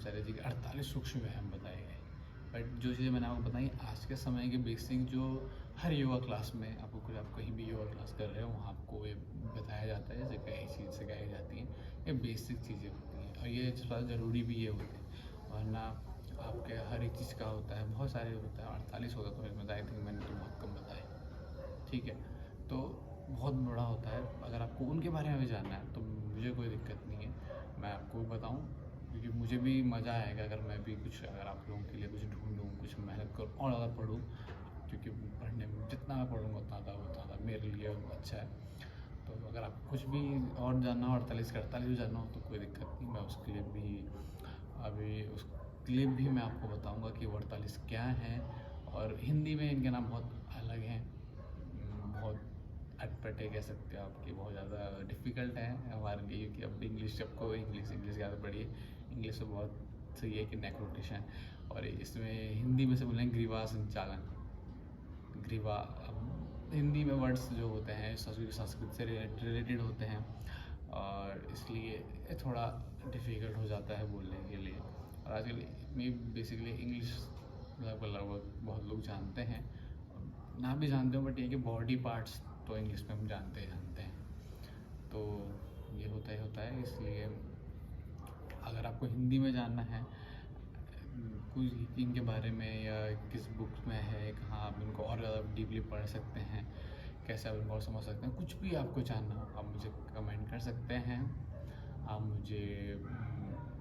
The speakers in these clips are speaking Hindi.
सारी चीज़ें 48 सूक्ष्म व्यायाम बताए गए। बट जो चीज़ें मैंने आपको बताई आज के समय के बेसिक जो हर योगा क्लास में आपको कुछ आप कहीं भी योगा क्लास कर रहे हो वहाँ आपको ये बताया जाता है, जैसे कई चीज़ सिखाई जाती हैं, ये बेसिक चीज़ें होती हैं और ये ज़्यादा ज़रूरी भी ये होते हैं। वरना आपके हर एक चीज़ का होता है, बहुत सारे होता है, 48 होता है तो इसमें आई थिंक मैंने तो बहुत कम बताया, ठीक है। तो बहुत बड़ा होता है, अगर आपको उनके बारे में भी जानना है तो मुझे कोई दिक्कत नहीं है, मैं आपको बताऊँ, क्योंकि मुझे भी मज़ा आएगा अगर मैं भी कुछ अगर आप लोगों के लिए कुछ ढूँढूँ, कुछ मेहनत करूँ और ज़्यादा पढूँ, क्योंकि पढ़ने में जितना मैं पढ़ूँगा उतना मेरे लिए अच्छा है। तो अगर आपको कुछ भी और जानना हो 48 के 48 भी जानना हो तो कोई दिक्कत नहीं, मैं उसके लिए भी अभी उसके लिए भी मैं आपको बताऊँगा कि वो 48 क्या हैं और हिंदी में इनके नाम बहुत अलग हैं। बहुत अटपटे कह सकते हो आप कि बहुत ज़्यादा डिफ़िकल्ट है हमारे लिए, क्योंकि अब इंग्लिश सबको इंग्लिश की आदत पड़ी है। इंग्लिश तो बहुत सही है कि नेक रोटेशन, और इसमें हिंदी में से बोलेंगे ग्रीवा संचालन। ग्रीवा अब हिंदी में वर्ड्स जो होते हैं संस्कृत से रिलेटेड होते हैं और इसलिए ये थोड़ा डिफ़िकल्ट हो जाता है बोलने के लिए। और आजकल में बेसिकली इंग्लिश लगभग बहुत लोग जानते हैं, ना भी जानते हो, बट ये कि बॉडी पार्ट्स तो इंग्लिश में हम जानते हैं। तो ये होता है, इसलिए अगर आपको हिंदी में जानना है कुछ इनके बारे में या किस बुक में है, कहाँ आप इनको और ज़्यादा डीपली पढ़ सकते हैं, कैसे आप इनको और समझ सकते हैं, कुछ भी आपको जानना हो आप मुझे कमेंट कर सकते हैं। आप मुझे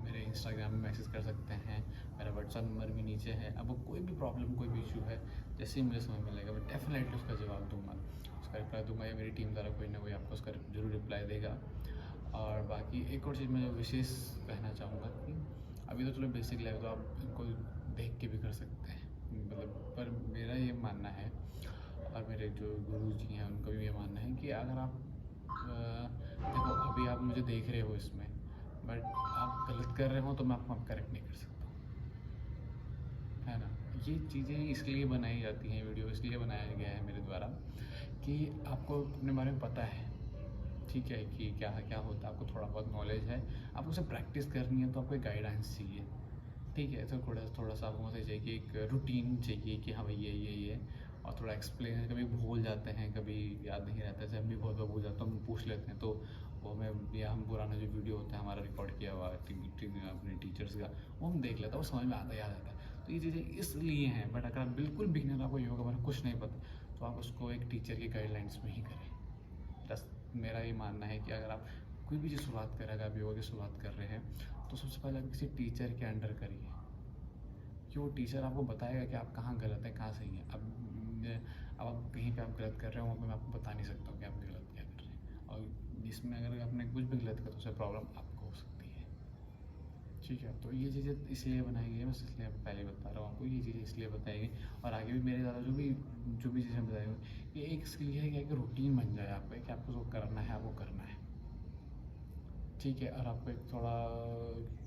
मेरे इंस्टाग्राम में मैसेज कर सकते हैं, मेरा व्हाट्सएप नंबर भी नीचे है। आपको कोई भी प्रॉब्लम कोई भी इशू है, जैसे ही मुझे समय मिलेगा मैं डेफिनेटली उसका जवाब दूँगा, उसका रिप्लाई दूँगा, या मेरी टीम द्वारा कोई ना कोई आपको उसका ज़रूर रिप्लाई देगा। और बाकी एक और चीज़ मैं विशेष कहना चाहूँगा कि अभी तो चलो बेसिक लेवल तो आप इनको देख के भी कर सकते हैं, मतलब पर मेरा ये मानना है और मेरे जो गुरु जी हैं उनका भी ये मानना है कि अगर आप देखो अभी आप मुझे देख रहे हो इसमें, बट आप गलत कर रहे हो तो मैं आपको करेक्ट नहीं कर सकता, है ना। ये चीज़ें इसलिए बनाई जाती हैं, वीडियो इसलिए बनाया गया है मेरे द्वारा कि आपको अपने बारे में पता है, ठीक है, कि क्या क्या होता है, आपको थोड़ा बहुत नॉलेज है, आपको उसे प्रैक्टिस करनी है तो आपको एक गाइडेंस चाहिए, ठीक है। तो थोड़ा सा आपको चाहिए कि एक रूटीन चाहिए कि हाँ भाई ये और थोड़ा एक्सप्लेन, कभी भूल जाते हैं, कभी याद नहीं रहता, जैसे हम भी बहुत बार भूल जाते हैं, हम पूछ लेते हैं तो वो हमें, या हम पुराना जो वीडियो होता है हमारा रिकॉर्ड किया हुआ अपने टीचर्स का, वो हम देख लेते हैं, वो समझ में आता याद आता है। तो ये चीज़ें इसलिए हैं, बट अगर आप बिल्कुल बिगिनर, आपको योगा के बारे में कुछ नहीं पता, तो आप उसको एक टीचर की गाइडलाइंस में ही करें। बस मेरा ये मानना है कि अगर आप कोई भी चीज़ शुरुआत करें, अगर आप योगा की शुरुआत कर रहे हैं तो सबसे पहले आप किसी टीचर के अंडर करिए, कि वो टीचर आपको बताएगा कि आप कहाँ गलत हैं, कहाँ सही हैं। अब आप कहीं पे आप गलत कर रहे हो, वहाँ पे मैं आपको बता नहीं सकता हूँ कि आप गलत क्या कर रहे हैं, और इसमें अगर आपने कुछ भी गलत किया तो उससे प्रॉब्लम आपको हो सकती है, ठीक है। तो ये चीज़ें इसलिए बनाई गई है, बस इसलिए मैं पहले बता रहा हूँ आपको, ये चीज़ें इसलिए बताई गई और आगे भी मेरे द्वारा जो भी चीज़ें बताई गई, ये एक इसलिए है कि एक रूटीन बन जाए आपका कि आपको जो करना है आपको करना है, ठीक है। और आपको एक थोड़ा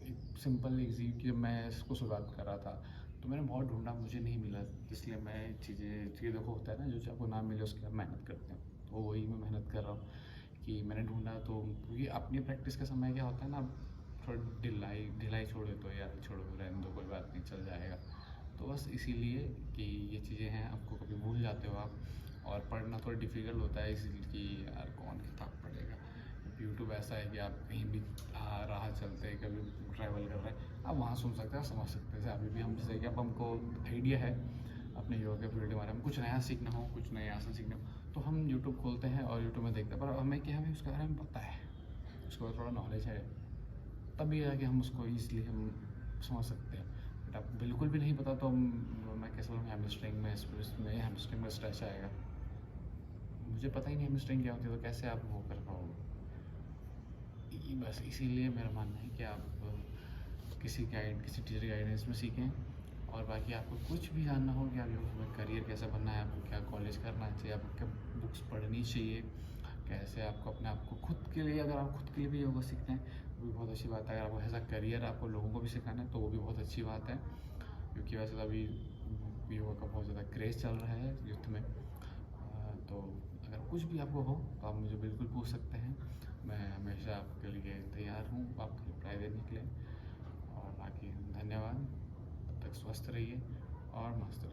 एक सिंपल ईज़ी, कि मैं इसको शुरुआत कर रहा था तो मैंने बहुत ढूँढा, मुझे नहीं मिला, इसलिए मैं चीज़ें को होता है ना, जो चीज़ आपको ना मिले उसके लिए आप मेहनत करते हैं, तो वही मैं मेहनत कर रहा हूँ कि मैंने ढूँढा। तो क्योंकि अपनी प्रैक्टिस का समय क्या होता है ना, आप थोड़ा ढिलाई छोड़ देते हो, यार छोड़ो रहने दो, कोई बात नहीं, चल जाएगा। तो बस इसीलिए कि ये चीज़ें हैं, आपको कभी भूल जाते हो आप, और पढ़ना थोड़ा डिफ़िकल्ट होता है इसलिए कि यार कौन किताब पढ़ेगा। यूट्यूब ऐसा है कि आप कहीं भी राह चलते कभी ट्रैवल कर रहे हैं, आप वहाँ सुन सकते हैं, समझ सकते हैं। जैसे अभी भी हम, जैसे कि अब हमको आइडिया है अपने योगा के फील्ड के बारे में, कुछ नया सीखना हो, कुछ नए आसन सीखना हो, तो हम यूट्यूब खोलते हैं और यूट्यूब में देखते हैं, पर हमें क्या, हमें उसके बारे में पता है, उसके बाद थोड़ा नॉलेज है, तभी आके हम उसको ईज़िली हम समझ सकते हैं। बट आप बिल्कुल भी नहीं पता तो मैं कैसे बोलूँगा, हैमस्ट्रिंग में स्ट्रेच आएगा। मुझे पता ही नहीं हैमस्ट्रिंग क्या होती है, तो कैसे आप वो कर पाओगे। बस इसीलिए मेरा मानना है कि आप किसी टीचर की गाइडेंस में सीखें, और बाकी आपको कुछ भी जानना हो कि आप योगा में करियर कैसे बनना है, आपको क्या कॉलेज करना चाहिए, आपको क्या बुक्स पढ़नी चाहिए, कैसे आपको अपने आप को खुद के लिए, अगर आप खुद के लिए भी योगा सीखते हैं वो भी बहुत अच्छी बात है। अगर आपको ऐसा करियर आपको लोगों को भी सिखाना है तो वो भी बहुत अच्छी बात है, क्योंकि वैसे तो अभी योगा का बहुत ज़्यादा क्रेज़ चल रहा है यूथ में। तो अगर कुछ भी आपको हो तो आप मुझे बिल्कुल पूछ सकते हैं, मैं हमेशा आपके लिए तैयार हूँ, आपको रिप्लाई देने के लिए। और बाकी स्वस्थ रहिए और मस्त रहिए।